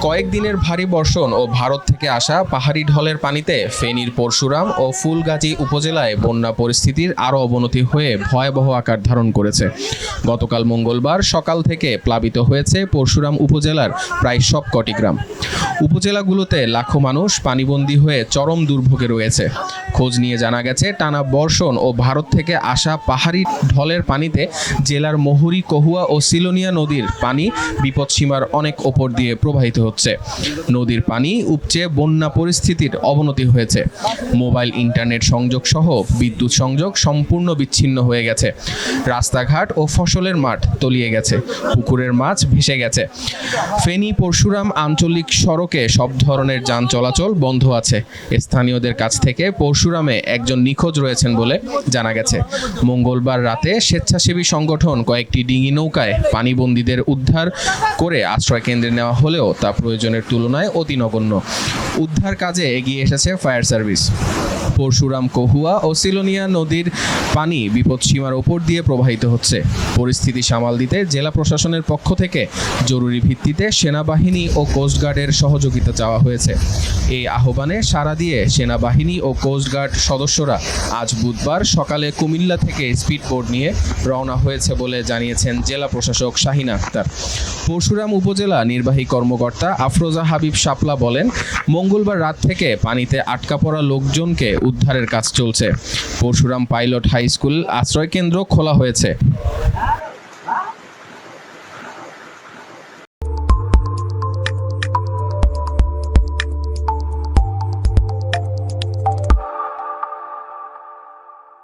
কয়েকদিনের ভারী বর্ষণ ও ভারত থেকে আসা পাহাড়ি ঢলের পানিতে ফেনীর পরশুরাম ও ফুলগাজী উপজেলায় বন্যা পরিস্থিতির আরও অবনতি হয়ে ভয়াবহ আকার ধারণ করেছে। গতকাল মঙ্গলবার সকাল থেকে প্লাবিত হয়েছে পরশুরাম উপজেলার প্রায় সবকটি গ্রাম। উপজেলাগুলোতে লাখো মানুষ পানিবন্দী হয়ে চরম দুর্ভোগে রয়েছে। খোঁজ নিয়ে জানা গেছে, টানা বর্ষণ ও ভারত থেকে আসা পাহাড়ি ঢলের পানিতে জেলার মহুরী, কহুয়া ও সিলোনিয়া নদীর পানি বিপদসীমার অনেক ওপর দিয়ে প্রবাহিত হচ্ছে। নদীর পানি উপচে বন্যা পরিস্থিতির অবনতি হয়েছে। মোবাইল ইন্টারনেট সংযোগ সহ বিদ্যুৎ সংযোগ সম্পূর্ণ বিচ্ছিন্ন হয়ে গেছে। রাস্তাঘাট ও ফসলের মাঠ তলিয়ে গেছে। পুকুরের মাছ ভেসে গেছে। ফেনী পরশুরাম আঞ্চলিক সড়কে সব ধরনের যান চলাচল বন্ধ আছে। স্থানীয়দের কাছ থেকে পরশুরামে একজন নিখোঁজ রয়েছেন বলে জানা গেছে। মঙ্গলবার রাতে স্বেচ্ছাসেবী সংগঠন কয়েকটি ডিঙি নৌকায় পানিবন্দীদের উদ্ধার করে আশ্রয় কেন্দ্রে নেওয়া হলেও তা প্রয়োজনের তুলনায় অতি নগণ্য। উদ্ধার কাজে এগিয়ে এসেছে ফায়ার সার্ভিস। পরশুরাম, কহুয়া ও সিলোনিয়া নদীর পানি বিপদসীমার ওপর দিয়ে প্রবাহিত হচ্ছে। পরিস্থিতি সামাল দিতে জেলা প্রশাসনের পক্ষ থেকে জরুরি ভিত্তিতে সেনাবাহিনী ও কোস্টগার্ডের সহযোগিতা চাওয়া হয়েছে। এই আহ্বানে সাড়া দিয়ে সেনাবাহিনী ও কোস্টগার্ড সদস্যরা আজ বুধবার সকালে কুমিল্লা থেকে স্পিডবোট নিয়ে রওনা হয়েছে বলে জানিয়েছেন জেলা প্রশাসক শাহিনা আক্তার। পরশুরাম উপজেলা নির্বাহী কর্মকর্তা আফরোজা হাবিব শাপলা বলেন, মঙ্গলবার রাত থেকে পানিতে আটকা পড়া লোকজনকে উদ্ধারের কাজ চলছে। পরশুরাম পাইলট হাই স্কুল আশ্রয়কেন্দ্র খোলা হয়েছে।